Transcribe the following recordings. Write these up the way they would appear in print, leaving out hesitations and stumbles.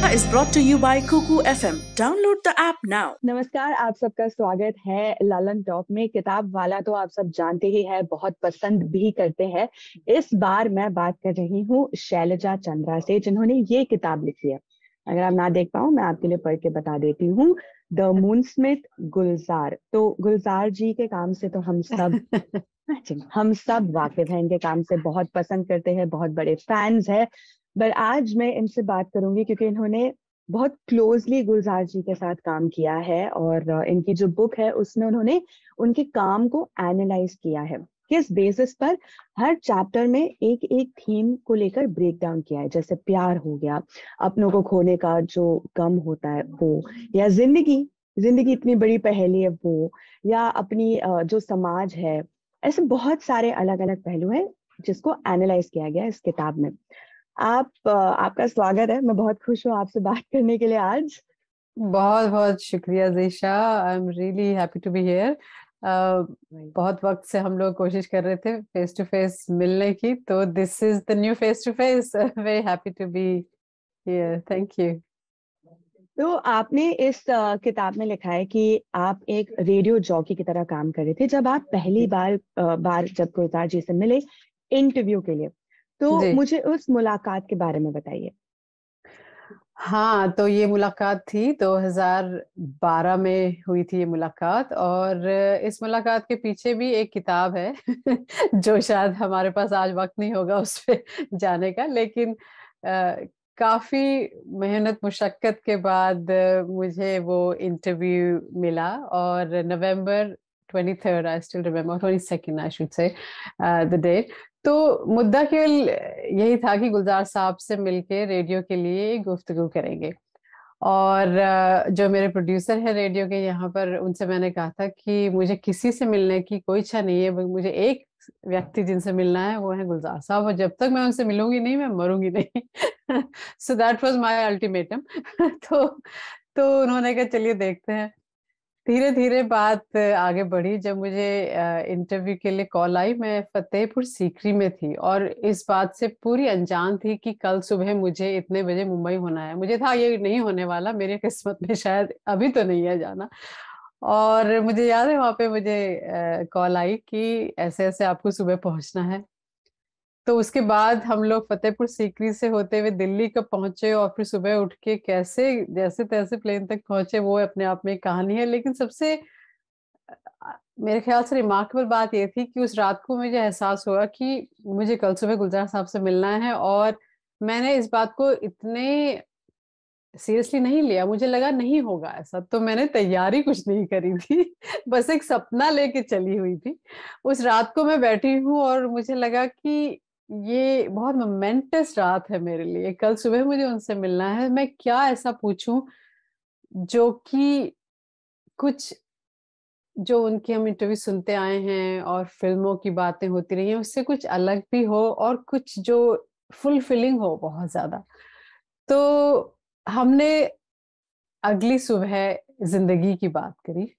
is brought to you by Kuku FM. Download the app now. नमस्कार, आप सबका स्वागत है लालन टॉप में। किताब वाला तो आप सब जानते ही है, बहुत पसंद भी करते हैं। इस बार मैं बात कर रही हूँ शैलजा चंद्रा से, जिन्होंने ये किताब लिखी है। अगर आप ना देख पाओ, मैं आपके लिए पढ़ के बता देती हूँ। द मूनस्मिथ गुलजार। तो गुलजार जी के काम से तो हम सब वाकिफ हैं, इनके काम से बहुत पसंद करते हैं, बहुत बड़े फैंस हैं। पर आज मैं इनसे बात करूंगी क्योंकि इन्होंने बहुत क्लोजली गुलजार जी के साथ काम किया है, और इनकी जो बुक है उसमें उन्होंने उनके काम को एनालाइज किया है। किस बेसिस पर? हर चैप्टर में एक एक थीम को लेकर ब्रेक डाउन किया है, जैसे प्यार हो गया, अपनों को खोने का जो गम होता है वो, या जिंदगी जिंदगी इतनी बड़ी पहेली है वो, या अपनी जो समाज है। ऐसे बहुत सारे अलग अलग पहलू हैं जिसको एनालाइज किया गया इस किताब में। आपका स्वागत है। मैं बहुत खुश हूँ आपसे बात करने के लिए आज। बहुत बहुत शुक्रिया Zeesha. I am really happy to be here. बहुत वक्त से हम लोग कोशिश कर रहे थे फेस टू फेस मिलने की, तो this is the new face to face. Very happy to be here, thank you. तो आपने इस किताब में लिखा है कि आप एक रेडियो जॉकी की तरह काम कर रहे थे जब आप पहली बार जब गुलजार जी से मिले इंटरव्यू के लिए। तो मुझे उस मुलाकात के बारे में बताइए। हाँ, तो ये मुलाकात थी 2012 में हुई थी ये मुलाकात, और इस मुलाकात के पीछे भी एक किताब है जो शायद हमारे पास आज वक्त नहीं होगा उस पे जाने का, लेकिन काफी मेहनत मुशक्कत के बाद मुझे वो इंटरव्यू मिला। और November 23rd, I still remember, 22nd I should say the date. तो मुद्दा केवल यही था कि गुलजार साहब से मिलके रेडियो के लिए गुफ्तगू करेंगे। और जो मेरे प्रोड्यूसर है रेडियो के यहाँ पर, उनसे मैंने कहा था कि मुझे किसी से मिलने की कोई इच्छा नहीं है, मुझे एक व्यक्ति जिनसे मिलना है वो है गुलजार साहब, और जब तक मैं उनसे मिलूंगी नहीं मैं मरूंगी नहीं। So that was my ultimatum. तो उन्होंने कहा चलिए देखते हैं। धीरे धीरे बात आगे बढ़ी। जब मुझे इंटरव्यू के लिए कॉल आई, मैं फतेहपुर सीकरी में थी और इस बात से पूरी अनजान थी कि कल सुबह मुझे इतने बजे मुंबई होना है। मुझे था ये नहीं होने वाला, मेरी किस्मत में शायद अभी तो नहीं है जाना। और मुझे याद है वहां पे मुझे कॉल आई कि ऐसे ऐसे आपको सुबह पहुंचना है। तो उसके बाद हम लोग फतेहपुर सीकरी से होते हुए दिल्ली कब पहुंचे और फिर सुबह उठ के कैसे जैसे तैसे प्लेन तक पहुंचे, वो अपने आप में एक कहानी है। लेकिन सबसे मेरे ख्याल से रिमार्केबल बात ये थी कि उस रात को मुझे एहसास हुआ कि मुझे कल सुबह गुलजार साहब से मिलना है, और मैंने इस बात को इतने सीरियसली नहीं लिया। मुझे लगा नहीं होगा ऐसा, तो मैंने तैयारी कुछ नहीं करी थी। बस एक सपना लेके चली हुई थी। उस रात को मैं बैठी हूँ और मुझे लगा कि ये बहुत मोमेंटस रात है मेरे लिए, कल सुबह मुझे उनसे मिलना है। मैं क्या ऐसा पूछूं जो कि कुछ जो उनकी हम इंटरव्यू सुनते आए हैं और फिल्मों की बातें होती रही हैं उससे कुछ अलग भी हो, और कुछ जो फुलफिलिंग हो बहुत ज्यादा। तो हमने अगली सुबह जिंदगी की बात करी,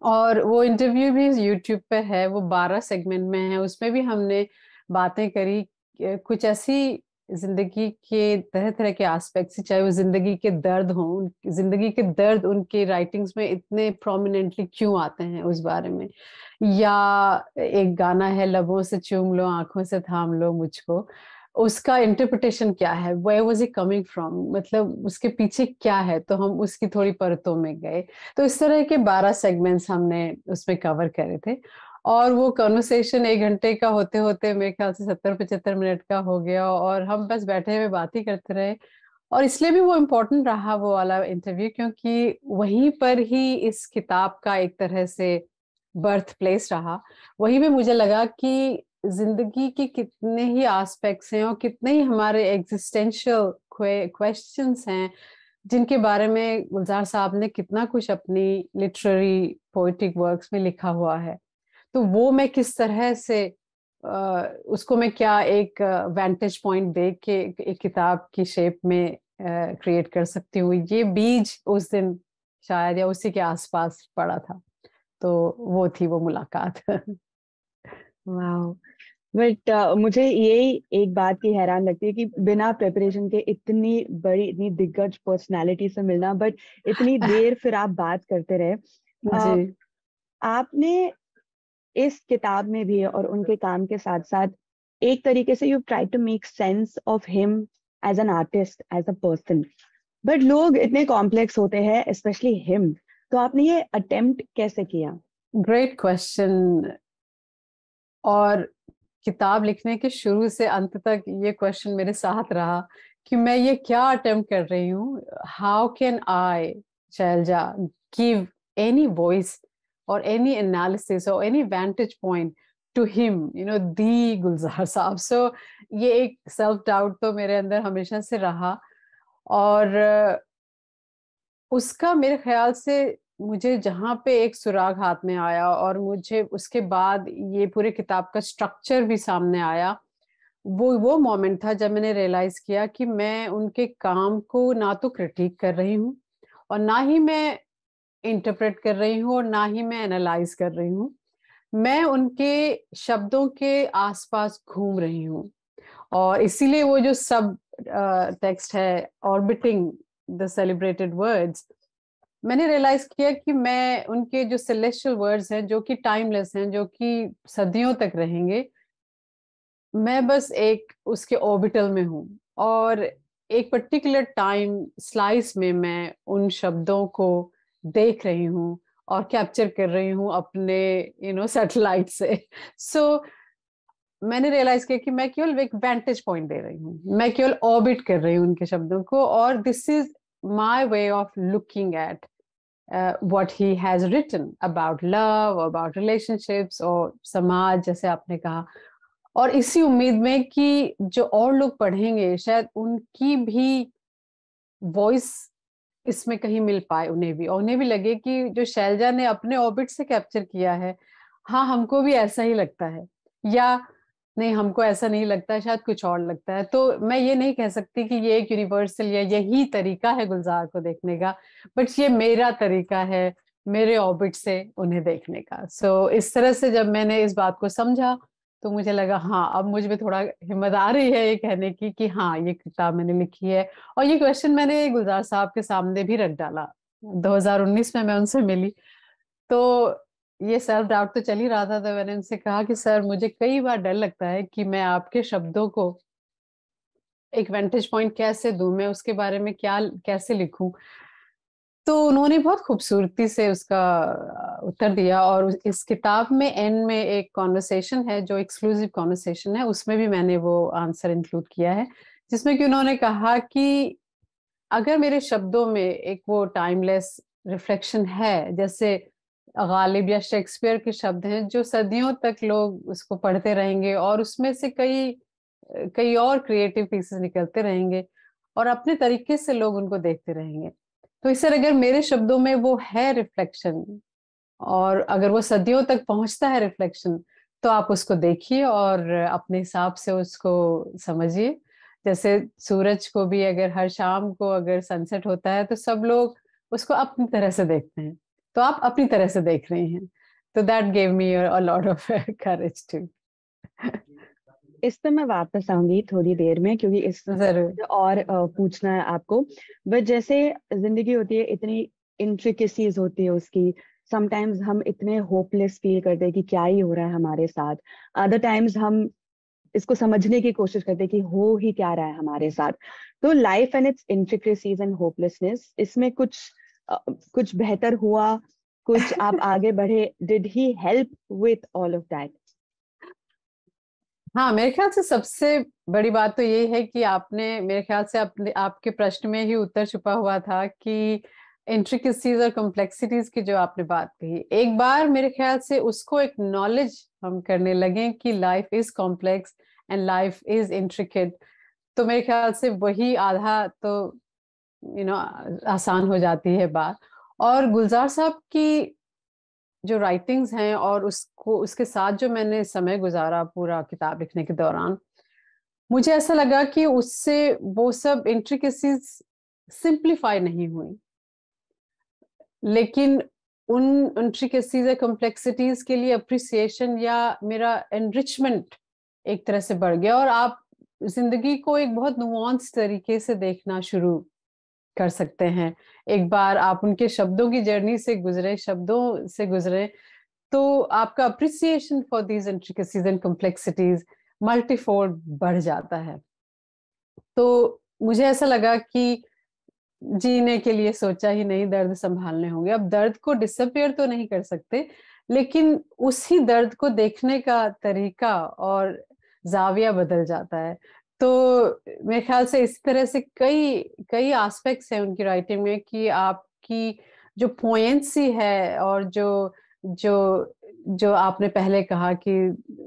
और वो इंटरव्यू भी यूट्यूब पे है, वो 12 सेगमेंट में है। उसमें भी हमने बातें करी कुछ ऐसी जिंदगी के तरह तरह के एस्पेक्ट्स, चाहे वो जिंदगी के दर्द हों, जिंदगी के दर्द उनके राइटिंग्स में इतने प्रोमिनेंटली क्यों आते हैं उस बारे में। या एक गाना है लबों से चूम लो आंखों से थाम लो मुझको, उसका इंटरप्रिटेशन क्या है, where was it coming from, मतलब उसके पीछे क्या है। तो हम उसकी थोड़ी परतों में गए। तो इस तरह के 12 सेगमेंट्स हमने उसमें कवर करे थे, और वो कॉन्वर्सेशन 1 घंटे का होते होते मेरे ख्याल से 70-75 मिनट का हो गया, और हम बस बैठे हुए बात ही करते रहे। और इसलिए भी वो इम्पोर्टेंट रहा वो वाला इंटरव्यू, क्योंकि वहीं पर ही इस किताब का एक तरह से बर्थ प्लेस रहा। वहीं पे मुझे लगा कि जिंदगी के कितने ही एस्पेक्ट्स हैं और कितने ही हमारे एग्जिस्टेंशियल क्वेश्चंस हैं जिनके बारे में गुलजार साहब ने कितना कुछ अपनी लिटरेरी पोएटिक वर्क्स में लिखा हुआ है। तो वो मैं किस तरह से उसको मैं क्या एक वेंटेज पॉइंट दे के एक किताब की शेप में क्रिएट कर सकती हूँ, ये बीज उस दिन शायद या उसी के आसपास पड़ा था। तो वो थी वो मुलाकात। वाह, बट मुझे यही एक बात की हैरान लगती है कि बिना प्रिपरेशन के इतनी बड़ी इतनी दिग्गज पर्सनालिटी से मिलना, बट इतनी देर फिर आप बात करते रहे। जी। आपने इस किताब में भी और उनके काम के साथ साथ एक तरीके से you try to make sense of him as an artist, as a person, but लोग इतने कॉम्प्लेक्स होते हैं, स्पेशली हिम। तो आपने ये अटेम्प्ट कैसे किया? Great question. और किताब लिखने के शुरू से अंत तक ये क्वेश्चन मेरे साथ रहा कि मैं ये क्या अटेम्प्ट कर रही हूँ। How can I, Shailaja, give any voice or any analysis or any vantage point to him, the Gulzar sahab. So ये एक सेल्फ डाउट तो मेरे अंदर हमेशा से रहा। और उसका मेरे ख्याल से मुझे जहाँ पे एक सुराग हाथ में आया और मुझे उसके बाद ये पूरे किताब का स्ट्रक्चर भी सामने आया, वो मोमेंट था जब मैंने रियलाइज किया कि मैं उनके काम को ना तो क्रिटिक कर रही हूँ और ना ही मैं इंटरप्रेट कर रही हूँ और ना ही मैं एनालाइज कर रही हूँ। मैं उनके शब्दों के आसपास घूम रही हूँ। और इसीलिए वो जो सब टेक्स्ट है, ऑर्बिटिंग द सेलिब्रेटेड वर्ड्स, मैंने रियलाइज किया कि मैं उनके जो सेलेस्टियल वर्ड्स हैं, जो कि टाइमलेस हैं, जो कि सदियों तक रहेंगे, मैं बस एक उसके ऑर्बिटल में हूँ। और एक पर्टिकुलर टाइम स्लाइस में मैं उन शब्दों को देख रही हूँ और कैप्चर कर रही हूँ अपने सैटेलाइट से। सो मैंने रियलाइज किया कि मैं केवल एक वेंटेज पॉइंट दे रही हूँ, मैं केवल ऑर्बिट कर रही हूँ उनके शब्दों को। और this is my way of looking at what he has written about love, about relationships और समाज, जैसे आपने कहा। और इसी उम्मीद में कि जो और लोग पढ़ेंगे शायद उनकी भी वॉइस इसमें कहीं मिल पाए उन्हें भी, और उन्हें भी लगे कि जो शैलजा ने अपने ऑर्बिट से कैप्चर किया है, हाँ हमको भी ऐसा ही लगता है, या नहीं हमको ऐसा नहीं लगता है, शायद कुछ और लगता है। तो मैं ये नहीं कह सकती कि ये एक यूनिवर्सल या यही तरीका है गुलजार को देखने का, बट ये मेरा तरीका है मेरे ऑर्बिट से उन्हें देखने का। सो इस तरह से जब मैंने इस बात को समझा तो मुझे लगा हाँ अब मुझ में थोड़ा हिम्मत आ रही है ये कहने की कि हाँ ये किताब मैंने लिखी है। और ये क्वेश्चन मैंने गुलजार साहब के सामने भी रख डाला 2019 में, मैं उनसे मिली तो ये सेल्फ डाउट तो चल ही रहा था। तो मैंने उनसे कहा कि सर मुझे कई बार डर लगता है कि मैं आपके शब्दों को एक वेंटेज पॉइंट कैसे दूं, मैं उसके बारे में क्या कैसे लिखूं। तो उन्होंने बहुत खूबसूरती से उसका उत्तर दिया। और इस किताब में एंड में एक कॉन्वर्सेशन है जो एक्सक्लूसिव कॉन्वर्सेशन है, उसमें भी मैंने वो आंसर इंक्लूड किया है, जिसमें कि उन्होंने कहा कि अगर मेरे शब्दों में एक वो टाइमलेस रिफ्लेक्शन है, जैसे गालिब या शेक्सपियर के शब्द हैं जो सदियों तक लोग उसको पढ़ते रहेंगे और उसमें से कई कई और क्रिएटिव पीसेस निकलते रहेंगे और अपने तरीके से लोग उनको देखते रहेंगे। तो इस तरह अगर मेरे शब्दों में वो है रिफ्लेक्शन और अगर वो सदियों तक पहुंचता है रिफ्लेक्शन, तो आप उसको देखिए और अपने हिसाब से उसको समझिए। जैसे सूरज को भी अगर हर शाम को अगर सनसेट होता है तो सब लोग उसको अपनी तरह से देखते हैं, तो आप अपनी तरह से देख रही हैं। तो that gave me a lot of courage too. इस पे मैं वापस आऊंगी थोड़ी देर में, क्योंकि इस जरूर। और पूछना है आपको। बट जैसे जिंदगी होती है, इतनी इंट्रिकेसीज होती है उसकी। समटाइम्स हम इतने होपलेस फील करते हैं कि क्या ही हो रहा है हमारे साथ। अदर टाइम्स हम इसको समझने की कोशिश करते हैं कि हो ही क्या रहा है हमारे साथ। तो life and it's intricacies and hopelessness, इसमें कुछ बेहतर हुआ, कुछ आप आगे बढ़े? Did he help with all of that? हाँ, मेरे ख्याल से सबसे बड़ी बात तो ये है कि आपने मेरे ख्याल से अपने आपके प्रश्न में ही उत्तर छुपा हुआ था कि इंट्रिकेसीज और कॉम्प्लेक्सिटीज की जो आपने बात कही, एक बार मेरे ख्याल से उसको एक नॉलेज हम करने लगे कि life is complex and life is intricate, तो मेरे ख्याल से वही आधा तो आसान हो जाती है बात। और गुलजार साहब की जो राइटिंग्स हैं और उसको उसके साथ जो मैंने समय गुजारा पूरा किताब लिखने के दौरान, मुझे ऐसा लगा कि उससे वो सब इंट्रिकेसीज सिंप्लीफाई नहीं हुई, लेकिन उन इंट्रिकेसीज या कॉम्प्लेक्सिटीज के लिए अप्रिसिएशन या मेरा एनरिचमेंट एक तरह से बढ़ गया और आप जिंदगी को एक बहुत नुआंस तरीके से देखना शुरू कर सकते हैं। एक बार आप उनके शब्दों की जर्नी से गुजरे, शब्दों से गुजरे, तो आपका appreciation for these intricacies and complexities multifold बढ़ जाता है। तो मुझे ऐसा लगा कि जीने के लिए सोचा ही नहीं, दर्द संभालने होंगे। अब दर्द को डिसअपियर तो नहीं कर सकते, लेकिन उसी दर्द को देखने का तरीका और जाविया बदल जाता है। तो मेरे ख्याल से इस तरह से कई कई एस्पेक्ट्स हैं उनकी राइटिंग में कि आपकी जो पोएंसी है और जो जो जो आपने पहले कहा कि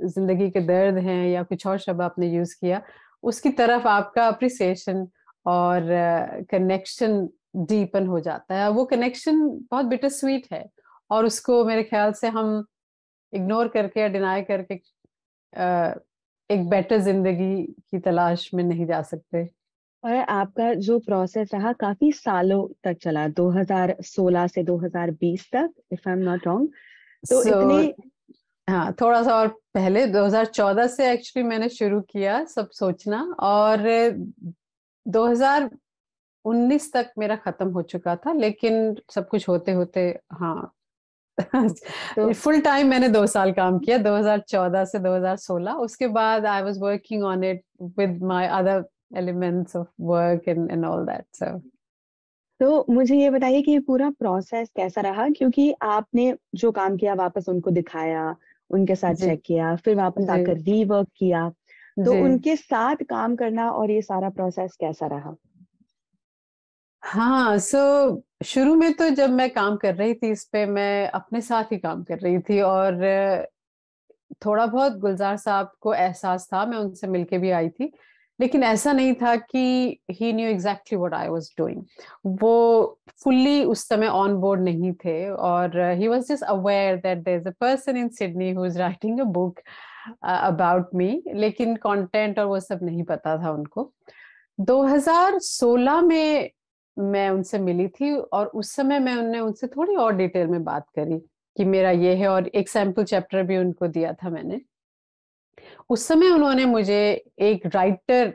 जिंदगी के दर्द हैं या कुछ और शब्द आपने यूज किया, उसकी तरफ आपका अप्रिसिएशन और कनेक्शन डीपन हो जाता है। वो कनेक्शन बहुत बिटर स्वीट है और उसको मेरे ख्याल से हम इग्नोर करके या डिनाई करके एक बेटर जिंदगी की तलाश में नहीं जा सकते। और आपका जो प्रोसेस रहा काफी सालों तक चला, 2016 से 2020 तक, if I am not wrong. तो इतने हाँ, थोड़ा सा और पहले 2014 से एक्चुअली मैंने शुरू किया सब सोचना, और 2019 तक मेरा खत्म हो चुका था, लेकिन सब कुछ होते होते हाँ तो फुल टाइम मैंने 2 साल काम किया, 2014 से 2016। उसके बाद I was working on it with my other elements of work and all that. So तो मुझे ये बताइए कि ये पूरा प्रोसेस कैसा रहा, क्योंकि आपने जो काम किया वापस उनको दिखाया, उनके साथ जी चेक किया, फिर वापस जी आकर रीवर्क किया, तो जी। उनके साथ काम करना और ये सारा प्रोसेस कैसा रहा? हाँ, शुरू में तो जब मैं काम कर रही थी इस पे, मैं अपने साथ ही काम कर रही थी, और थोड़ा बहुत गुलजार साहब को एहसास था, मैं उनसे मिलके भी आई थी, लेकिन ऐसा नहीं था कि he knew exactly what I was doing. वो फुल्ली उस समय ऑन बोर्ड नहीं थे, और he was just aware that there is a person in Sydney who is writing a book about me, लेकिन कंटेंट और वो सब नहीं पता था उनको। 2016 में मैं उनसे मिली थी, और उस समय मैंने उनसे थोड़ी और डिटेल में बात करी कि मेरा ये है, और एक सैम्पल चैप्टर भी उनको दिया था मैंने। उस समय उन्होंने मुझे एक राइटर,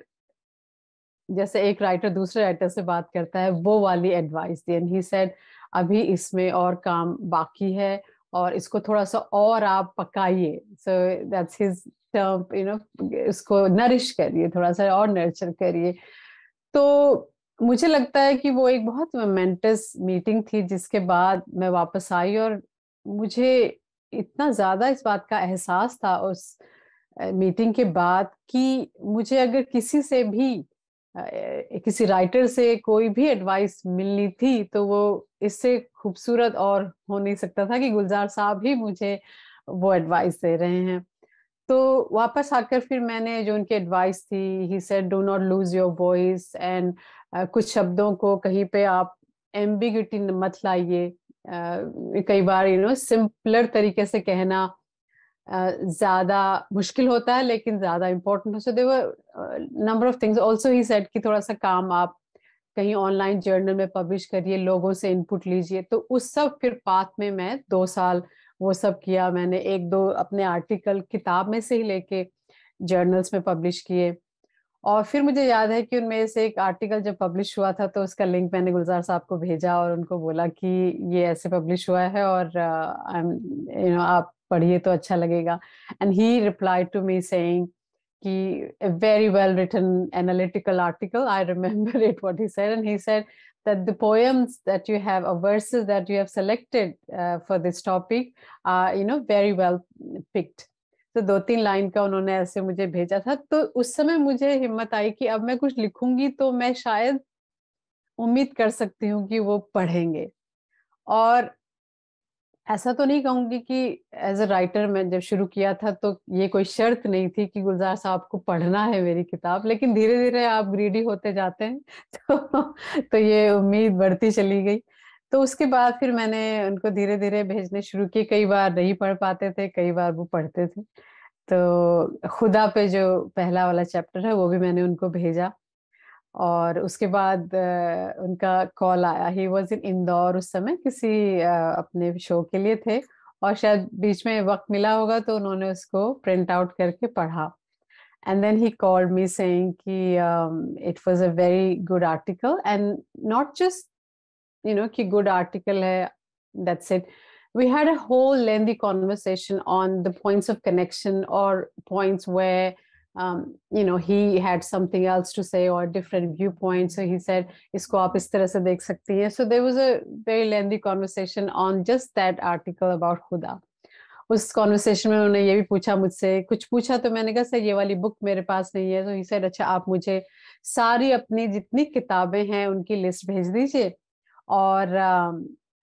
जैसे एक राइटर दूसरे राइटर से बात करता है, वो वाली advice the, and he said अभी इसमें और काम बाकी है और इसको थोड़ा सा और आप पकाइए। सो दैट्स हिज टर्म, इसको नरिश करिए, थोड़ा सा और नर्चर करिए। तो मुझे लगता है कि वो एक बहुत मोमेंटस मीटिंग थी, जिसके बाद मैं वापस आई, और मुझे इतना ज्यादा इस बात का एहसास था उस मीटिंग के बाद कि मुझे अगर किसी से भी किसी राइटर से कोई भी एडवाइस मिलनी थी, तो वो इससे खूबसूरत और हो नहीं सकता था कि गुलजार साहब ही मुझे वो एडवाइस दे रहे हैं। तो वापस आकर फिर मैंने जो उनकी एडवाइस थी, he said do not lose your voice, and कुछ शब्दों को कहीं पे आप एम्बिग्यूटी मत लाइए। कई बार सिंपलर तरीके से कहना ज्यादा मुश्किल होता है, लेकिन ज्यादा इम्पोर्टेंट हो। So there number of things. Also he said कि थोड़ा सा काम आप कहीं ऑनलाइन जर्नल में पब्लिश करिए, लोगों से इनपुट लीजिए। तो उस सब फिर पाथ में मैं 2 साल वो सब किया। मैंने एक दो अपने आर्टिकल किताब में से ही लेके जर्नल्स में पब्लिश किए, और फिर मुझे याद है कि उनमें से एक आर्टिकल जब पब्लिश हुआ था, तो उसका लिंक मैंने गुलजार साहब को भेजा और उनको बोला कि ये ऐसे पब्लिश हुआ है, और आप पढ़िए तो अच्छा लगेगा। And he replied to me saying कि a very well written analytical article. I remember it, what he said. And he said that the poems that you have, or verses that you have selected for this topic are, very well picked. तो 2-3 line का उन्होंने ऐसे मुझे भेजा था। तो उस समय मुझे हिम्मत आई कि अब मैं कुछ लिखूंगी तो मैं शायद उम्मीद कर सकती हूँ कि वो पढ़ेंगे। और ऐसा तो नहीं कहूंगी कि एज अ राइटर मैं जब शुरू किया था तो ये कोई शर्त नहीं थी कि गुलजार साहब को पढ़ना है मेरी किताब, लेकिन धीरे धीरे आप ग्रीडी होते जाते हैं तो ये उम्मीद बढ़ती चली गई। तो उसके बाद फिर मैंने उनको धीरे धीरे भेजने शुरू किए। कई बार नहीं पढ़ पाते थे, कई बार वो पढ़ते थे। तो खुदा पे जो पहला वाला चैप्टर है वो भी मैंने उनको भेजा, और उसके बाद उनका कॉल आया। ही वॉज इन इंदौर उस समय, किसी अपने शो के लिए थे, और शायद बीच में वक्त मिला होगा तो उन्होंने उसको प्रिंट आउट करके पढ़ा। And then he called me saying कि it was a very good article, and not just कि good article है, that's it. We had a whole lengthy conversation on the points of connection or points where he had something else to say or different viewpoints. So he said, इसको आप इस तरह से देख सकती हैं. So there was a very lengthy conversation on just that article about खुदा. उस कॉन्वर्सेशन में उन्होंने ये भी पूछा मुझसे, कुछ पूछा तो मैंने कहा सर ये वाली बुक मेरे पास नहीं है. तो ही सेड अच्छा आप मुझे सारी अपनी जितनी किताबें हैं उनकी लिस्ट भेज दीजिए, और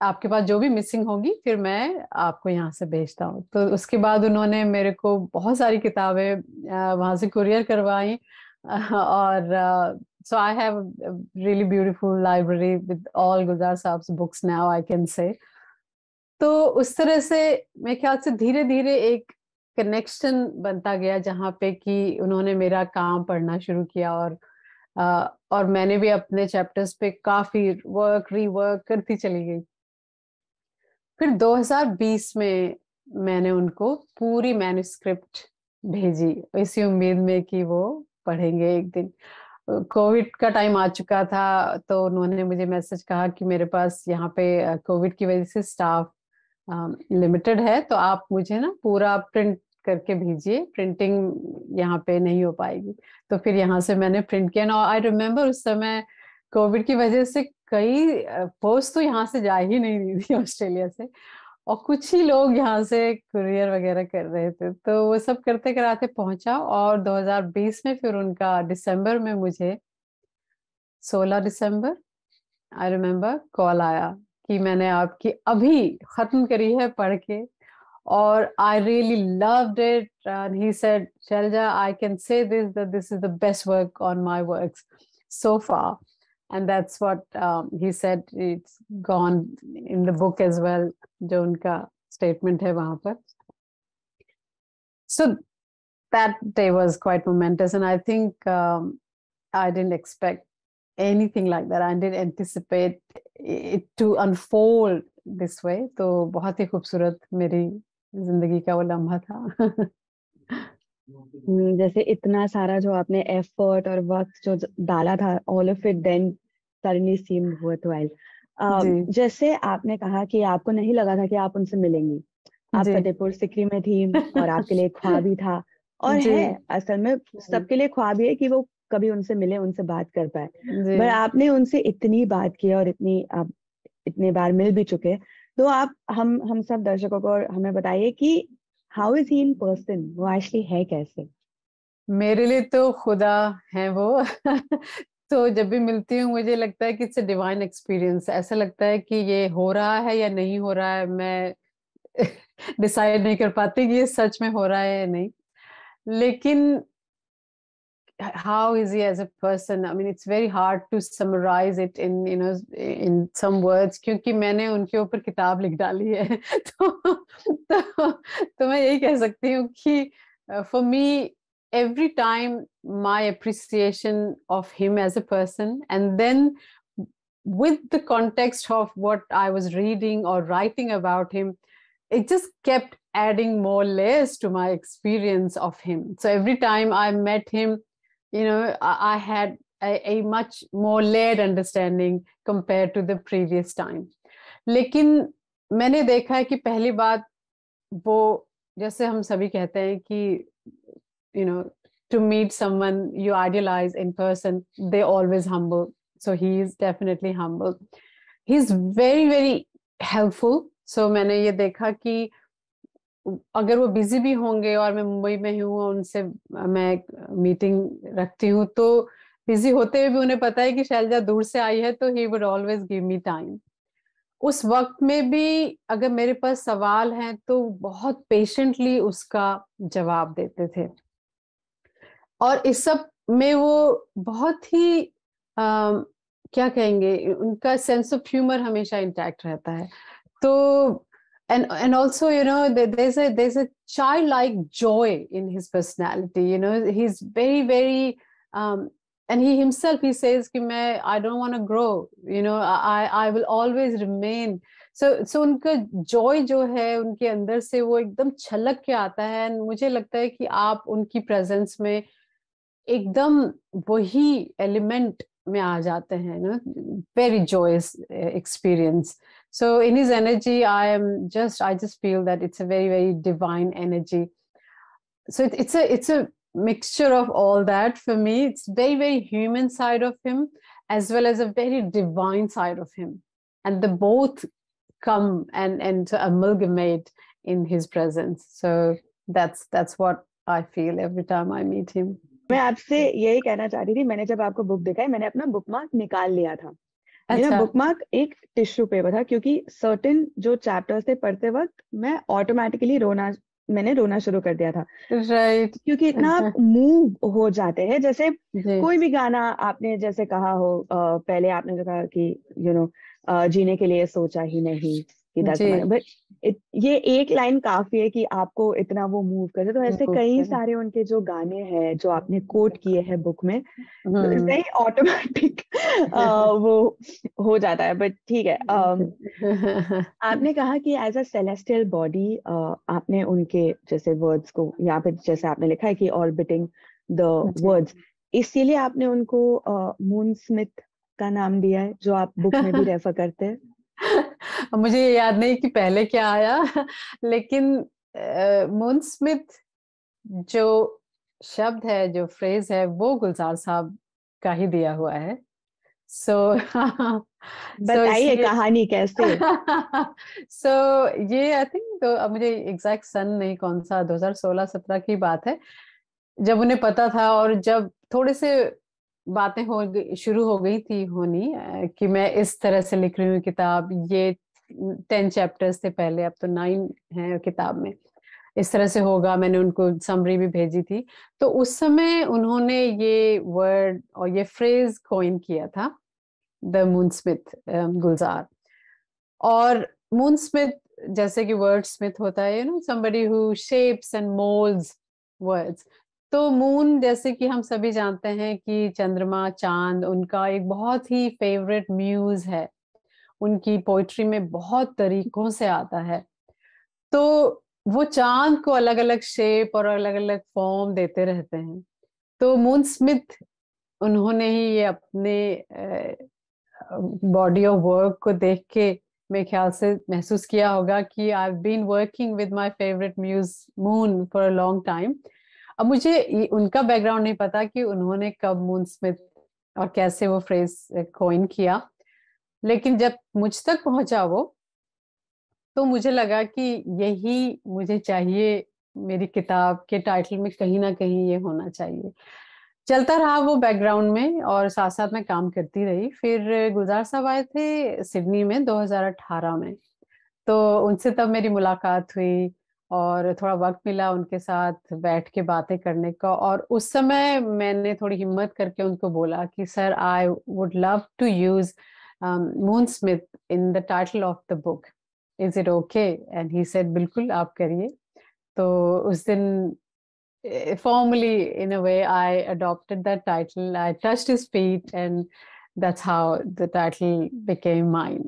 आपके पास जो भी मिसिंग होगी फिर मैं आपको यहाँ से भेजता हूँ. तो उसके बाद उन्होंने मेरे को बहुत सारी किताबें वहाँ से कुरियर करवाई, और so I have a really beautiful library with all Gulzar साहब्स books now, I can say. तो उस तरह से मेरे ख्याल से धीरे धीरे एक कनेक्शन बनता गया, जहाँ पे कि उन्होंने मेरा काम पढ़ना शुरू किया, और मैंने भी अपने चैप्टर्स पे काफी रीवर्क करती चली गई. फिर 2020 में मैंने उनको पूरी मैन्युस्क्रिप्ट भेजी, इसी उम्मीद में कि वो पढ़ेंगे एक दिन. कोविड का टाइम आ चुका था, तो उन्होंने मुझे मैसेज कहा कि मेरे पास यहाँ पे कोविड की वजह से स्टाफ लिमिटेड है, तो आप मुझे ना पूरा प्रिंट करके भेजिए, प्रिंटिंग यहाँ पे नहीं हो पाएगी. तो फिर यहाँ से मैंने प्रिंट किया. ना आई रिमेम्बर उस समय कोविड की वजह से कई पोस्ट तो यहाँ से जा ही नहीं रही थी ऑस्ट्रेलिया से, और कुछ ही लोग यहाँ से कुरियर वगैरह कर रहे थे. तो वो सब करते कराते पहुंचा, और 2020 में फिर उनका दिसंबर में मुझे 16 दिसंबर आई रिमेम्बर कॉल आया कि मैंने आपकी अभी खत्म करी है पढ़ के, और I really loved it. And he said Shailaja I can say this is the best work on my works so far. And that's what he said. It's gone in the book as well, जो उनका statement है वहाँ पर. So that day was quite momentous, and I think I didn't expect anything like that. I didn't anticipate it to unfold this way. तो बहुत ही खूबसूरत मेरी जिंदगी का वो लम्हा था. जैसे इतना सारा जो आपने एफर्ट और वक्त जो डाला था, all of it then suddenly seemed worthwhile. जैसे आपने कहा कि आपको नहीं लगा था कि आप उनसे मिलेंगी. आप फतेहपुर सिकरी में थी और आपके लिए ख्वाब ही था, और है असल में सबके लिए ख्वाब ही है कि वो कभी उनसे मिले, उनसे बात कर पाए. पर आपने उनसे इतनी बात की और आप इतने बार मिल भी चुके, तो आप हम सब दर्शकों को हमें बताइए कि how is he in person, वो एक्चुअली है कैसे? मेरे लिए तो खुदा है वो. तो जब भी मिलती हूँ मुझे लगता है कि इट्स अ डिवाइन एक्सपीरियंस. ऐसा लगता है कि ये हो रहा है या नहीं हो रहा है, मैं डिसाइड नहीं कर पाती कि ये सच में हो रहा है या नहीं. लेकिन how is he as a person? I mean, it's very hard to summarize it in in some words, क्योंकि मैंने उनके ऊपर किताब लिख डाली है. तो मैं यही कह सकती हूँ कि for me every time my appreciation of him as a person, and then with the context of what I was reading or writing about him, it just kept adding more layers to my experience of him. So every time I met him, I had a much more layered understanding compared to the previous time. लेकिन मैंने देखा है कि पहली बात वो, जैसे हम सभी कहते हैं कि to meet someone you idealize in person, they always humble. So he is definitely humble. He's very very helpful. So मैंने ये देखा कि अगर वो बिजी भी होंगे और मैं मुंबई में हूँ, उनसे मैं मीटिंग रखती हूँ, तो बिजी होते हुए भी उन्हें पता है कि शैलजा दूर से आई है, तो he would always give me time. उस वक्त में भी अगर मेरे पास सवाल हैं तो बहुत पेशेंटली उसका जवाब देते थे, और इस सब में वो बहुत ही क्या कहेंगे, उनका सेंस ऑफ ह्यूमर हमेशा इंटैक्ट रहता है. तो and also there's a childlike joy in his personality. He's very very and he himself, he says कि मैं I don't want to grow, I will always remain. So उनका joy जो है उनके अंदर से वो एकदम छलक के आता है. And मुझे लगता है कि आप उनकी presence में एकदम वही एलिमेंट में आ जाते हैं ना, very joyous experience. So in his energy, I just feel that it's a very, very divine energy. So it's a mixture of all that for me. It's very, very human side of him as well as a very divine side of him, and the both come and to amalgamate in his presence. So that's what I feel every time I meet him. मैं आपसे यही कहना चाह रही थी, मैंने जब आपको बुक दिखाई मैंने अपना बुकमार्क निकाल लिया था. मेरा अच्छा. बुकमार्क एक टिश्यू पेपर था, क्योंकि सर्टेन जो चैप्टर्स थे पढ़ते वक्त मैं ऑटोमेटिकली रोना शुरू कर दिया था, राइट. क्योंकि इतना आप मूव हो जाते हैं. जैसे जी. कोई भी गाना आपने जैसे कहा हो, पहले आपने जो कहा कि जीने के लिए सोचा ही नहीं कि 10 जी. महीने, बट ये एक लाइन काफी है कि आपको इतना वो मूव करे. तो ऐसे कई सारे उनके जो गाने हैं जो आपने कोट किए हैं बुक में, तो इससे ही ऑटोमेटिक वो हो जाता है. बट ठीक है. आपने कहा कि एज अ सेलेस्टियल बॉडी आपने उनके जैसे वर्ड्स को, या फिर जैसे आपने लिखा है कि ऑर्बिटिंग द वर्ड्स, इसीलिए आपने उनको मून स्मिथ का नाम दिया है, जो आप बुक में भी रेफर करते हैं. मुझे याद नहीं कि पहले क्या आया, लेकिन मून स्मिथ जो शब्द है, जो फ्रेज है, वो गुलजार साहब का ही दिया हुआ है. सो बताइए कहानी कैसे. सो ये आई थिंक, तो अब मुझे एग्जैक्ट सन नहीं, कौन सा 2016-17 की बात है, जब उन्हें पता था और जब थोड़े से बातें शुरू हो गई थी होनी कि मैं इस तरह से लिख रही हूँ किताब. ये 10 चैप्टर्स थे पहले, अब तो 9 हैं किताब में. इस तरह से होगा, मैंने उनको समरी भी भेजी थी. तो उस समय उन्होंने ये वर्ड और ये फ्रेज कॉइन किया था, द मून स्मिथ, गुलजार. और मून स्मिथ जैसे कि वर्ड स्मिथ होता है, somebody who shapes and molds words. तो मून, जैसे कि हम सभी जानते हैं कि चंद्रमा, चांद उनका एक बहुत ही फेवरेट म्यूज है. उनकी पोइट्री में बहुत तरीकों से आता है. तो वो चांद को अलग अलग शेप और अलग अलग फॉर्म देते रहते हैं. तो मून स्मिथ, उन्होंने ही ये अपने बॉडी ऑफ वर्क को देख के मेरे ख्याल से महसूस किया होगा कि I have been working with my favourite muse moon for a long time. अब मुझे उनका बैकग्राउंड नहीं पता कि उन्होंने कब मून स्मिथ और कैसे वो फ्रेज कॉइन किया, लेकिन जब मुझ तक पहुंचा वो, तो मुझे लगा कि यही मुझे चाहिए, मेरी किताब के टाइटल में कहीं ना कहीं ये होना चाहिए. चलता रहा वो बैकग्राउंड में और साथ साथ मैं काम करती रही. फिर गुलजार साहब आए थे सिडनी में 2018 में. तो उनसे तब मेरी मुलाकात हुई और थोड़ा वक्त मिला उनके साथ बैठ के बातें करने का. और उस समय मैंने थोड़ी हिम्मत करके उनको बोला कि sir, I would love to use Moon Smith in the title of the book. Is it okay? And he said बिल्कुल आप करिए. तो उस दिन formally, in a way, I adopted that title. I touched his feet, and that's how the title became mine.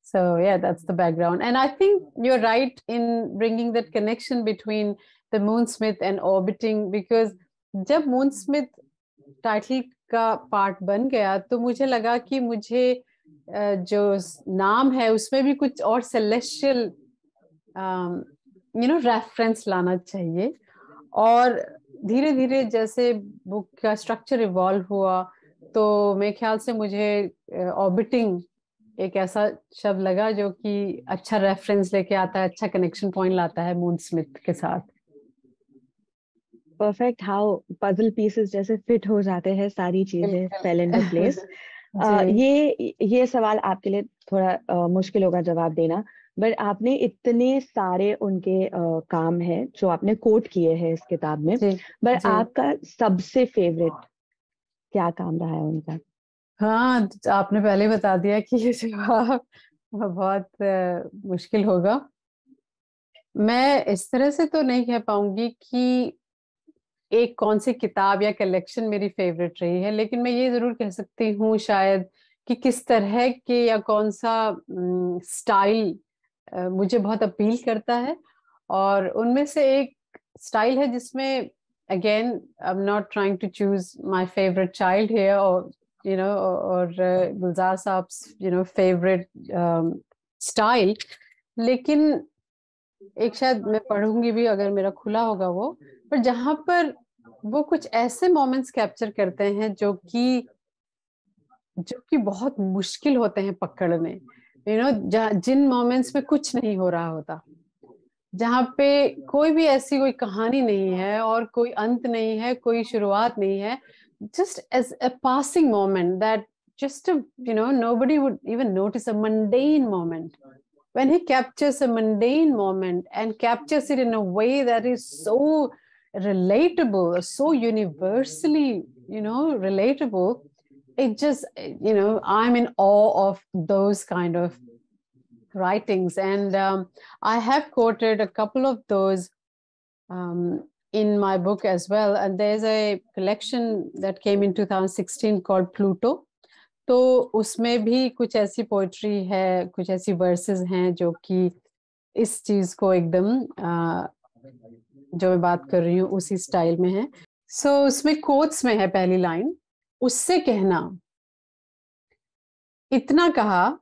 So yeah, that's the background. And I think you're right in bringing that connection between the Moonsmith and orbiting, because जब Moonsmith title का part बन गया तो मुझे लगा कि मुझे जो नाम है उसमें भी कुछ और सेलेस्टियल रेफरेंस लाना चाहिए. और धीरे धीरे जैसे बुक का स्ट्रक्चर इवॉल्व हुआ, तो मेरे ख्याल से मुझे ऑर्बिटिंग एक ऐसा शब्द लगा जो कि अच्छा रेफरेंस लेके आता है, अच्छा कनेक्शन पॉइंट लाता है मून स्मिथ के साथ. परफेक्ट, हाउ पजल पीसेस जैसे फिट हो जाते हैं, सारी चीजें फेल इनटू प्लेस. ये सवाल आपके लिए थोड़ा मुश्किल होगा जवाब देना, बट आपने इतने सारे उनके काम है जो आपने कोट किए हैं इस किताब में, बट आपका सबसे फेवरेट क्या काम रहा है उनका? हाँ, आपने पहले बता दिया कि ये जवाब बहुत मुश्किल होगा. मैं इस तरह से तो नहीं कह पाऊंगी कि एक कौन सी किताब या कलेक्शन मेरी फेवरेट रही है, लेकिन मैं ये जरूर कह सकती हूँ शायद कि किस तरह के या कौन सा स्टाइल मुझे बहुत अपील करता है. और उनमें से एक स्टाइल है जिसमें again, I'm not trying to choose my favorite child here, or Gulzar Saab's favorite style. लेकिन एक शायद मैं पढ़ूंगी भी अगर मेरा खुला होगा वो, पर जहां पर वो कुछ ऐसे मोमेंट्स कैप्चर करते हैं जो कि बहुत मुश्किल होते हैं पकड़ने, जिन मोमेंट्स में कुछ नहीं हो रहा होता, जहाँ पे कोई भी ऐसी कोई कहानी नहीं है और कोई अंत नहीं है, कोई शुरुआत नहीं है, just as a passing moment that just nobody would even notice, a mundane moment. When he captures a mundane moment and captures it in a way that is so relatable, so universally, relatable, it just, I'm in awe of those kind of writings. And I have quoted a couple of those in my book as well. And there's a collection that came in 2016 called Pluto. तो उसमें भी कुछ ऐसी poetry है, कुछ ऐसी versus हैं जो कि इस चीज को एकदम जो मैं बात कर रही हूँ उसी स्टाइल में है. सो उसमें कोट्स में है पहली लाइन, उससे कहना, इतना कहा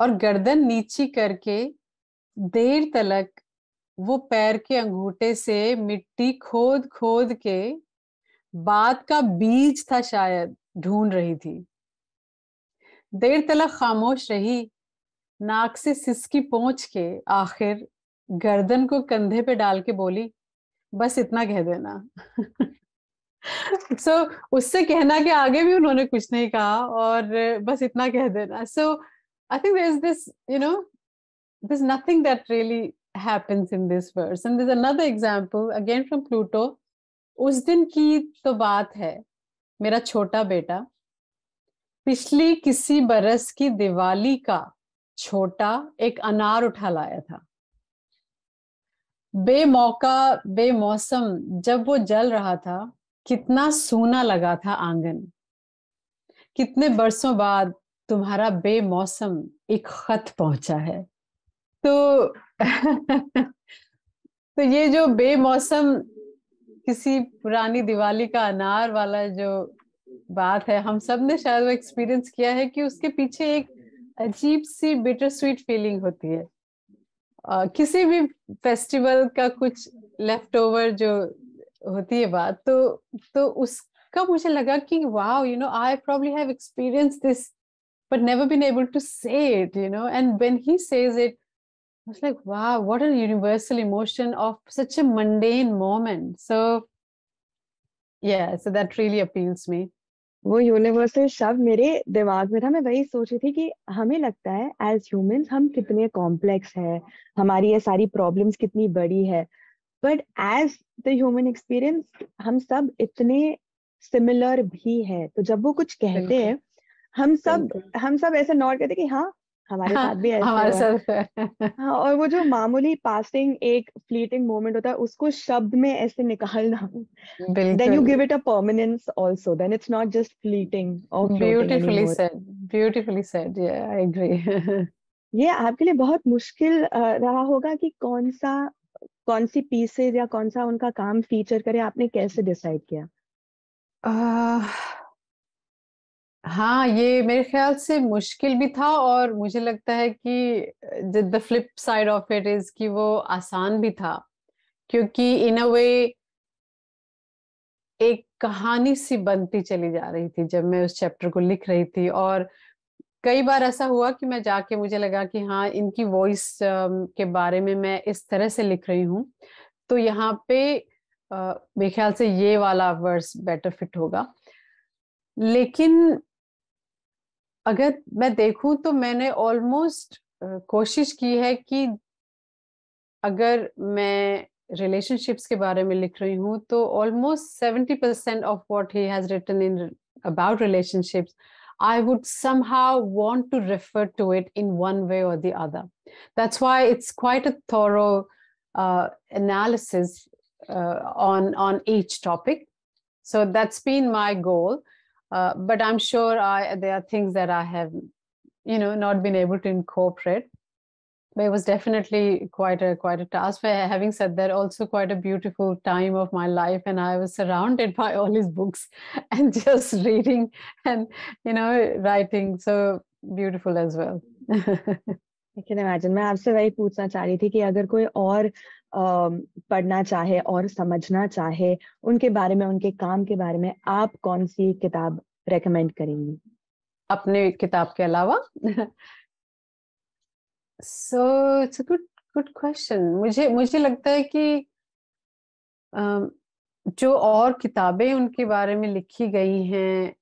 और गर्दन नीची करके देर तलक वो पैर के अंगूठे से मिट्टी खोद खोद के बात का बीज था शायद ढूंढ रही थी. देर तलक खामोश रही, नाक से सिसकी पोंछ के आखिर गर्दन को कंधे पे डाल के बोली, बस इतना कह देना. उससे कहना के आगे भी उन्होंने कुछ नहीं कहा और बस इतना कह देना. I think there's nothing that really happens in this verse. And there's another example again from Pluto. उस दिन की तो बात है, मेरा छोटा बेटा पिछली किसी बरस की दिवाली का छोटा एक अनार उठा लाया था. बेमौका बेमौसम जब वो जल रहा था, कितना सूना लगा था आंगन. कितने बरसों बाद तुम्हारा बेमौसम एक खत पहुंचा है. तो तो ये जो बेमौसम किसी पुरानी दिवाली का अनार वाला जो बात है, हम सब ने शायद वो एक्सपीरियंस किया है कि उसके पीछे एक अजीब सी बिटर स्वीट फीलिंग होती है. किसी भी फेस्टिवल का कुछ लेफ्ट ओवर जो होती है बात, तो उसका मुझे लगा कि wow, I probably have experienced this but never been able to say it, and when he says it, I was like, wow, what a universal emotion of such a mundane moment. So yeah, so that really appeals me. वो universal शब्द मेरे दिमाग में था. मैं वही सोच रही थी कि हमें लगता है एज ह्यूमंस हम कितने कॉम्प्लेक्स है, हमारी ये सारी प्रॉब्लम्स कितनी बड़ी है, but as the human experience हम सब इतने सिमिलर भी है. तो जब वो कुछ कहते हैं, हम सब ऐसे नॉट करते कि हाँ हमारे साथ भी ऐसे हमारे हुआ. साथ. हाँ, और वो जो मामूली पासिंग एक फ्लीटिंग मोमेंट होता है, उसको शब्द में ऐसे निकालना, then you give it a permanence also, then it's not just fleeting or floating anymore. Beautifully said, yeah, I agree. ये आपके लिए बहुत मुश्किल रहा होगा कि कौन सी पीसेज या कौन सा उनका काम फीचर करे, आपने कैसे डिसाइड किया? हाँ, ये मेरे ख्याल से मुश्किल भी था और मुझे लगता है कि the flip side of it is कि वो आसान भी था, क्योंकि इन अ वे एक कहानी सी बनती चली जा रही थी जब मैं उस चैप्टर को लिख रही थी. और कई बार ऐसा हुआ कि मैं जाके मुझे लगा कि हाँ, इनकी वॉइस के बारे में मैं इस तरह से लिख रही हूँ, तो यहाँ पे मेरे ख्याल से ये वाला वर्स बेटर फिट होगा. लेकिन अगर मैं देखूं तो मैंने ऑलमोस्ट कोशिश की है कि अगर मैं रिलेशनशिप्स के बारे में लिख रही हूँ तो almost 70% of what he has written in about relationships I would somehow want to refer to it in one way or the other. That's why it's quite a thorough analysis on each topic. So that's been my goal. But I'm sure there are things that I have, not been able to incorporate. But it was definitely quite a task. But having said that, also quite a beautiful time of my life, and I was surrounded by all his books and just reading and writing. So beautiful as well. I can imagine. मैं आपसे वही पूछना चाह रही थी कि अगर कोई और पढ़ना चाहे और समझना चाहे उनके बारे में, उनके काम के बारे में, आप कौन सी किताब रेकमेंड करेंगी अपने किताब के अलावा? So it's a good question. मुझे लगता है कि जो और किताबें उनके बारे में लिखी गई हैं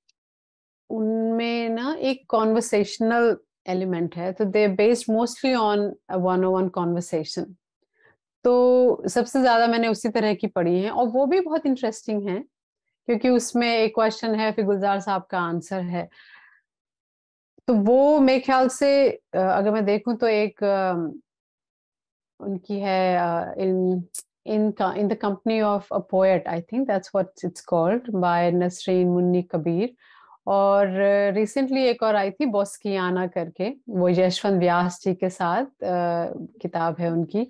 उनमें ना एक कॉन्वर्सेशनल एलिमेंट है, तो they based mostly on one on one conversation. तो सबसे ज्यादा मैंने उसी तरह की पढ़ी है और वो भी बहुत इंटरेस्टिंग है क्योंकि उसमें एक क्वेश्चन है फिर गुलजार साहब का आंसर है। तो वो मेरे ख्याल से अगर मैं देखूं तो एक उनकी है in the company of a poet, I think that's what it's called, by Nasreen Munni Kabir. और रिसेंटली एक और आई थी बॉस्कियाना करके, वो यशवंत व्यास जी के साथ किताब है उनकी।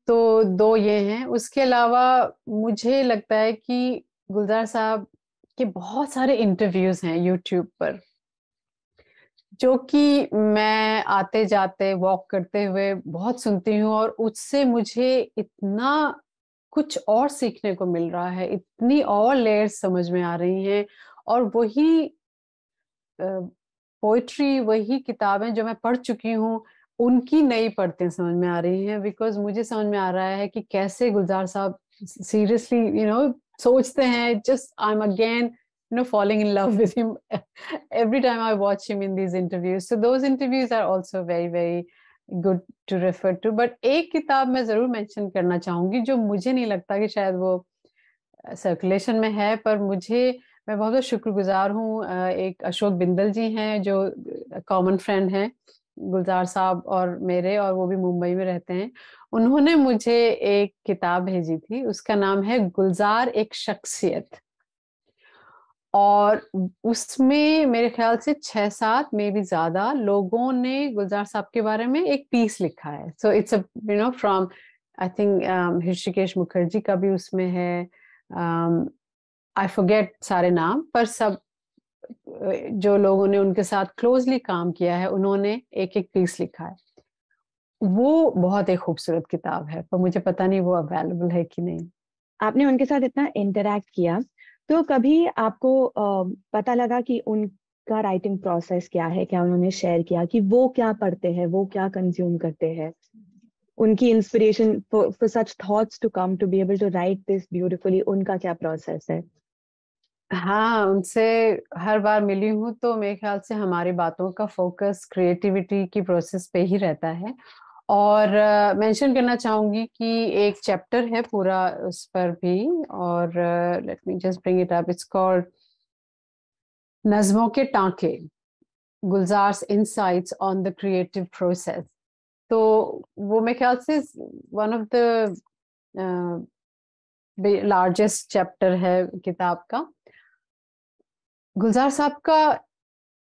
तो दो ये हैं। उसके अलावा मुझे लगता है कि गुलजार साहब के बहुत सारे इंटरव्यूज हैं यूट्यूब पर जो कि मैं आते जाते वॉक करते हुए बहुत सुनती हूँ और उससे मुझे इतना कुछ और सीखने को मिल रहा है, इतनी और लेयर्स समझ में आ रही हैं। और वही पोइट्री, वही किताबें जो मैं पढ़ चुकी हूँ उनकी नई पढ़ते समझ में आ रही हैं, बिकॉज मुझे समझ में आ रहा है कि कैसे गुलजार साहब सीरियसली सोचते हैं। Just I am again falling in love with him every time I watch him in these interviews. So those interviews are also very, very good to refer to. But एक किताब मैं जरूर मेंशन करना चाहूंगी जो मुझे नहीं लगता कि शायद वो सर्कुलेशन में है, पर मैं बहुत शुक्रगुजार हूँ। एक अशोक बिंदल जी हैं जो कॉमन फ्रेंड हैं गुलजार साहब और मेरे, और वो भी मुंबई में रहते हैं। उन्होंने मुझे एक किताब भेजी थी, उसका नाम है गुलजार एक शख्सियत, और उसमें मेरे ख्याल से 6-7 में भी ज्यादा लोगों ने गुलजार साहब के बारे में एक पीस लिखा है। So it's from I think Rishikesh Mukherjee का भी उसमें है, आई फॉरगेट सारे नाम, पर सब जो लोगों ने उनके साथ क्लोजली काम किया है उन्होंने एक एक पीस लिखा है। वो बहुत एक खूबसूरत किताब है, पर मुझे पता नहीं वो अवेलेबल है कि नहीं। आपने उनके साथ इतना इंटरेक्ट किया तो कभी आपको पता लगा कि उनका राइटिंग प्रोसेस क्या है? क्या उन्होंने शेयर किया कि वो क्या पढ़ते हैं, वो क्या कंज्यूम करते हैं, उनकी inspiration for such thoughts to come to be able to write this beautifully, उनका क्या प्रोसेस है? हाँ, उनसे हर बार मिली हूँ तो मेरे ख्याल से हमारी बातों का फोकस क्रिएटिविटी की प्रोसेस पे ही रहता है। और मेंशन करना चाहूंगी कि एक चैप्टर है पूरा उस पर भी, और let me just bring it up, it's called नज़्मों के टांके, Gulzar's insights on the creative process. तो वो मेरे ख्याल से one of the largest chapter है किताब का। गुलजार साहब का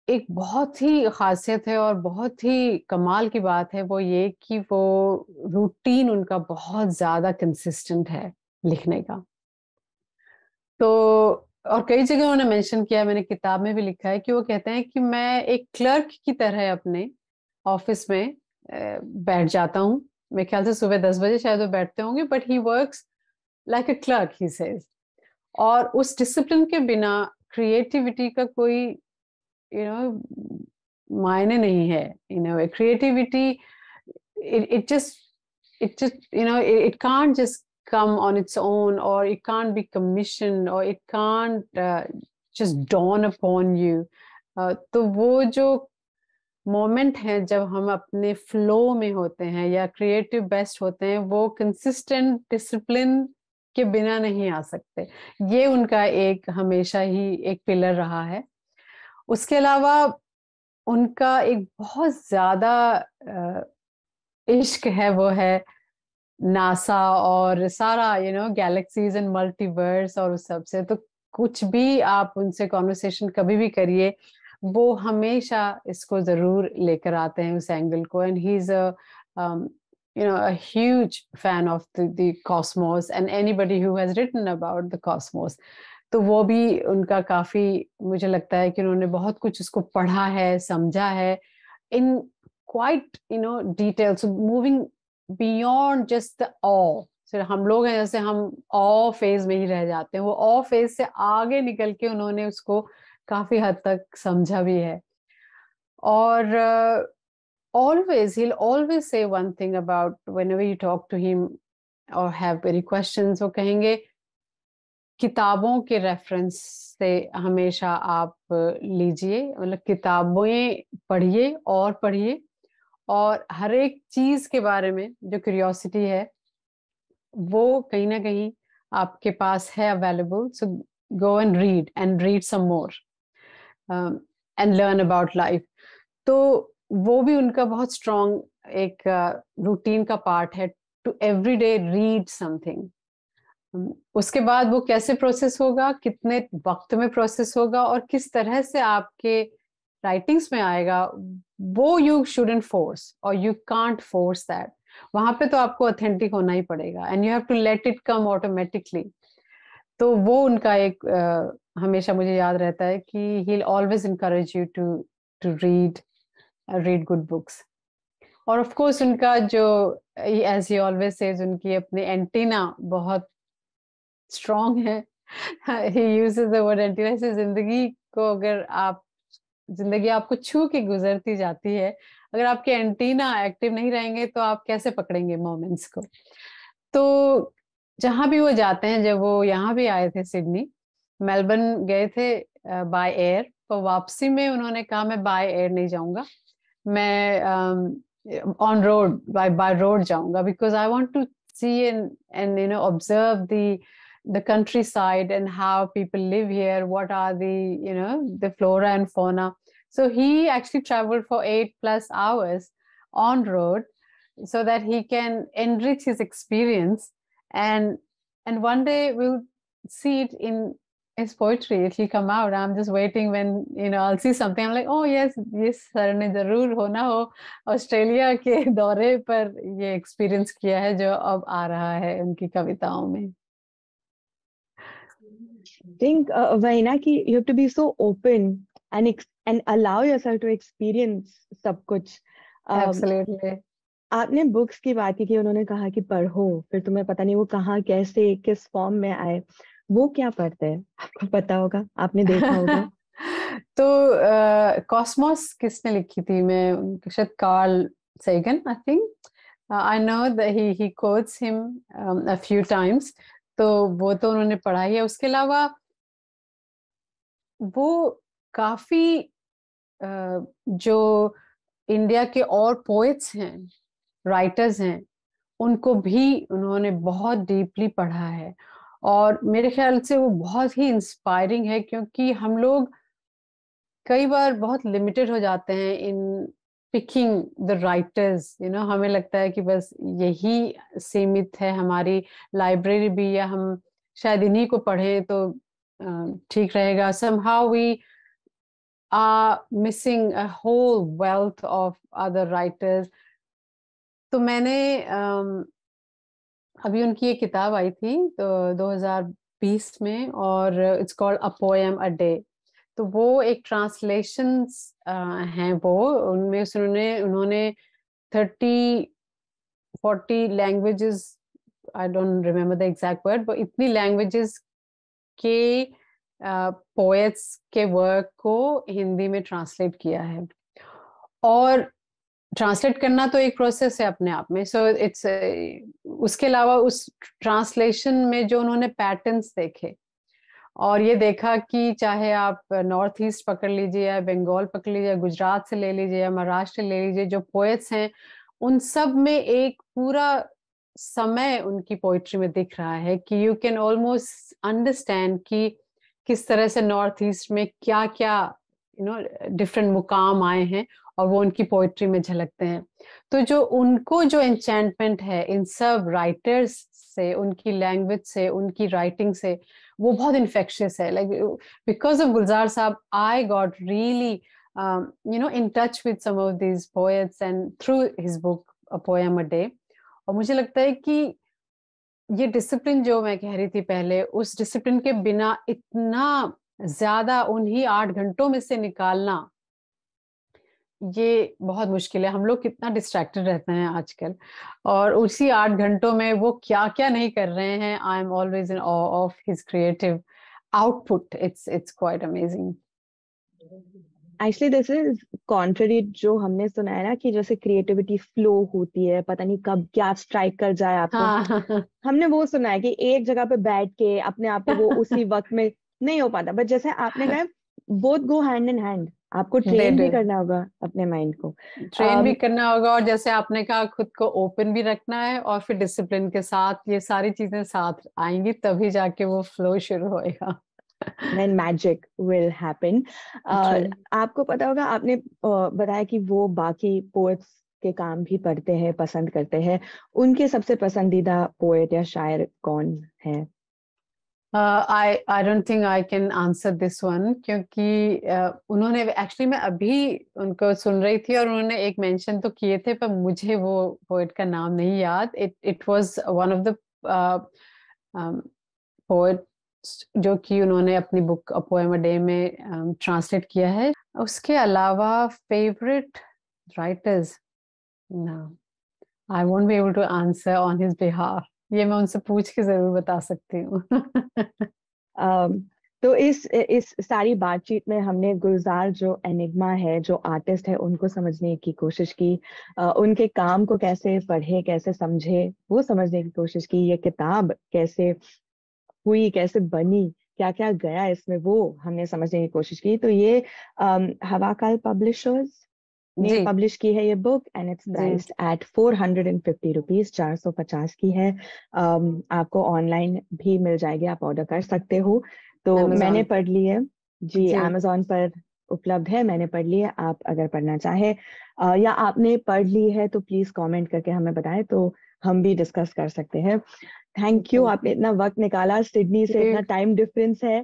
एक बहुत ही खासियत है और बहुत ही कमाल की बात है वो ये कि वो रूटीन उनका बहुत ज्यादा कंसिस्टेंट है लिखने का। तो और कई जगह उन्होंने मेंशन किया, मैंने किताब में भी लिखा है कि वो कहते हैं कि मैं एक क्लर्क की तरह अपने ऑफिस में बैठ जाता हूँ। मेरे ख्याल से सुबह 10 बजे शायद वो बैठते होंगे, but he works like a clerk, he says. और उस डिसिप्लिन के बिना क्रिएटिविटी का कोई मायने नहीं है। Creativity it can't just come on its own, or it can't be commissioned, or it can't just dawn upon you. तो वो जो मोमेंट है जब हम अपने फ्लो में होते हैं या क्रिएटिव बेस्ट होते हैं, वो कंसिस्टेंट डिसिप्लिन के बिना नहीं आ सकते। ये उनका एक हमेशा ही एक पिलर रहा है। उसके अलावा उनका एक बहुत ज्यादा इश्क है, वो है नासा और सारा गैलेक्सीज एंड मल्टीवर्स और उस सब से। तो कुछ भी आप उनसे कॉन्वर्सेशन कभी भी करिए, वो हमेशा इसको जरूर लेकर आते हैं उस एंगल को, and he is a huge fan of the cosmos and anybody who has written about the cosmos. तो वो भी उनका काफी, मुझे लगता है कि उन्होंने बहुत कुछ उसको पढ़ा है, समझा है in quite detail, so moving beyond just the awe. So हम लोग हैं जैसे हम awe phase में ही रह जाते हैं, वो awe phase से आगे निकल के उन्होंने उसको काफी हद तक समझा भी है. और he'll always say one thing about whenever you talk to him or have any questions, वो कहेंगे किताबों के रेफरेंस से हमेशा आप लीजिए, मतलब किताबें पढ़िए और पढ़िए, और हर एक चीज के बारे में जो क्यूरियोसिटी है वो कहीं ना कहीं आपके पास है available. So go and read some more and learn about life. तो वो भी उनका बहुत स्ट्रॉन्ग एक रूटीन का पार्ट है, टू एवरीडे रीड समथिंग. उसके बाद वो कैसे प्रोसेस होगा, कितने वक्त में प्रोसेस होगा और किस तरह से आपके राइटिंग्स में आएगा, वो यू शुडंट फोर्स, और यू कांट फोर्स दैट. वहां पे तो आपको ऑथेंटिक होना ही पड़ेगा, and you have to let it come automatically. तो वो उनका एक हमेशा मुझे याद रहता है कि he will always encourage you to read good books. और ऑफ कोर्स उनका जो एज ही ऑलवेज सेज, उनकी अपनी एंटीना बहुत स्ट्रॉन्ग है. he uses the word antenna. से जिंदगी को अगर आप, जिंदगी आपको छू के गुजरती जाती है, अगर आपके एंटीना एक्टिव नहीं रहेंगे तो आप कैसे पकड़ेंगे मोमेंट्स को. तो जहां भी वो जाते हैं, जब वो यहाँ भी आए थे सिडनी, मेलबर्न गए थे बाय एयर, तो वापसी में उन्होंने कहा मैं बाय एयर नहीं जाऊंगा, मैं ऑन रोड बाय रोड जाऊंगा, because I want to see and observe the countryside and how people live here, what are the flora and fauna. So he actually traveled for 8+ hours on road so that he can enrich his experience, and one day we'll see it in his poetry. It will come out. I'm just waiting when I'll see something, I'm like, oh yes sir ने जरूर होना हो Australia के दौरे पर ये experience किया है जो अब आ रहा है उनकी कविताओं में. think वही ना कि you have to be so open and allow yourself to experience सब कुछ. Absolutely. आपने बुक्स की बात की कि उन्होंने कहा कि पढ़ो, फिर तुम्हें पता नहीं वो कहाँ कैसे किस फॉर्म में आए. वो क्या पढ़ते हैं आपको पता होगा, आपने देखा होगा. तो कॉस्मोस किसने लिखी थी, मैं शायद Carl Sagan, I think. I know that he quotes him a few times. तो वो तो उन्होंने पढ़ा ही है. उसके अलावा वो काफी जो इंडिया के और पोएट्स हैं, राइटर्स हैं, उनको भी उन्होंने बहुत डीपली पढ़ा है, और मेरे ख्याल से वो बहुत ही इंस्पायरिंग है, क्योंकि हम लोग कई बार बहुत लिमिटेड हो जाते हैं इन पिकिंग द राइटर्स. हमें लगता है कि बस यही सीमित है हमारी लाइब्रेरी भी, या हम शायद इन्हीं को पढ़ें तो ठीक रहेगा. somehow we are missing a whole wealth of other writers. तो मैंने अभी उनकी एक किताब आई थी तो 2020 में, और it's called a poem a day. तो वो एक ट्रांसलेशंस हैं, वो उनमें उन्होंने 30-40 languages, I don't remember the exact word, but इतनी लैंग्वेजेस के पोएट्स के वर्क को हिंदी में ट्रांसलेट किया है. और ट्रांसलेट करना तो एक प्रोसेस है अपने आप में. सो इट्स उसके अलावा उस ट्रांसलेशन में जो उन्होंने पैटर्न्स देखे, और ये देखा कि चाहे आप नॉर्थ ईस्ट पकड़ लीजिए, या बंगाल पकड़ लीजिए, गुजरात से ले लीजिए, या महाराष्ट्र ले लीजिए, जो पोएट्स हैं उन सब में एक पूरा समय उनकी पोइट्री में दिख रहा है कि यू कैन ऑलमोस्ट अंडरस्टैंड कि किस तरह से नॉर्थ ईस्ट में क्या क्या डिफरेंट मुकाम आए हैं, और वो उनकी पोइट्री में झलकते हैं. तो जो एन्चेंटमेंट है इन सब राइटर्स से, उनकी लैंग्वेज से, उनकी राइटिंग से, वो बहुत इन्फेक्शियस है. लाइक बिकॉज ऑफ गुलजार साहब I got really in touch with some of these poets and through his book A Poem a Day. और मुझे लगता है कि ये डिसिप्लिन जो मैं कह रही थी पहले, उस डिसिप्लिन के बिना इतना ज्यादा उन्हीं 8 घंटों में से निकालना, ये बहुत मुश्किल है. हम लोग कितना डिस्ट्रैक्टेड रहते हैं आजकल, और उसी 8 घंटों में वो क्या क्या नहीं कर रहे हैं. I am always in awe of his creative output. It's quite amazing. Actually this is contrary जो हमने सुना है ना, कि जैसे क्रिएटिविटी फ्लो होती है, पता नहीं कब क्या स्ट्राइक कर जाए आपको. हाँ. हमने वो सुना है कि एक जगह पे बैठ के अपने आप को वो उसी वक्त में नहीं हो पाता. बट जैसे आपने कहा, both go hand in hand. आपको ट्रेन भी करना होगा अपने माइंड को, ट्रेन भी करना होगा, और जैसे आपने कहा खुद को ओपन भी रखना है, और फिर डिसिप्लिन के साथ ये सारी चीजें साथ आएंगी, तभी जाके वो फ्लो शुरू होएगा. then magic will happen. आपको पता होगा, आपने बताया कि वो बाकी पोएट्स के काम भी पढ़ते हैं, पसंद करते हैं. उनके सबसे पसंदीदा पोएट या शायर कौन है? I don't think I can answer this one, क्योंकि उन्होंने एक्चुअली, मैं अभी उनको सुन रही थी और उन्होंने एक मेंशन तो किए थे, पर मुझे वो पोएट का नाम नहीं याद. It was one of the poet जो कि उन्होंने अपनी book a poem a day में ट्रांसलेट किया है. उसके अलावा favourite writers, no, I won't be able to answer on his behalf. ये मैं उनसे पूछ के जरूर बता सकती हूँ. तो इस सारी बातचीत में हमने गुलजार जो एनिग्मा है, जो आर्टिस्ट है, उनको समझने की कोशिश की. उनके काम को कैसे पढ़े, कैसे समझे, वो समझने की कोशिश की. ये किताब कैसे हुई, कैसे बनी, क्या क्या गया इसमें, वो हमने समझने की कोशिश की. तो ये हवाकाल पब्लिशर्स ने पब्लिश की है ये book, and it's priced eight 450 rupees. 450 की है. आपको ऑनलाइन भी मिल जाएगी, आप ऑर्डर कर सकते हो. तो मैंने पढ़ ली है जी, Amazon पर उपलब्ध है. मैंने पढ़ ली है. आप अगर पढ़ना चाहे या आपने पढ़ ली है तो प्लीज कमेंट करके हमें बताएं, तो हम भी डिस्कस कर सकते हैं. थैंक यू, आपने इतना वक्त निकाला. सिडनी से इतना टाइम डिफरेंस है,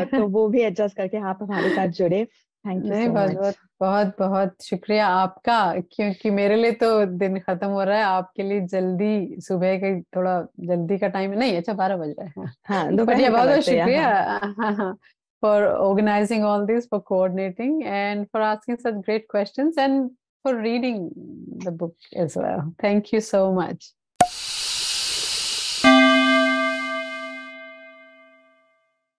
तो वो भी एडजस्ट करके आप हमारे साथ जुड़े. Thank you so much. बहुत बहुत शुक्रिया आपका, क्योंकि मेरे लिए तो दिन खत्म हो रहा है, आपके लिए जल्दी सुबह के थोड़ा जल्दी का टाइम नहीं. अच्छा, 12 बज रहे हैं. हाँ, बहुत बहुत शुक्रिया for organizing all this, for coordinating, and for asking such great questions, and for reading the book as well. Thank you so much.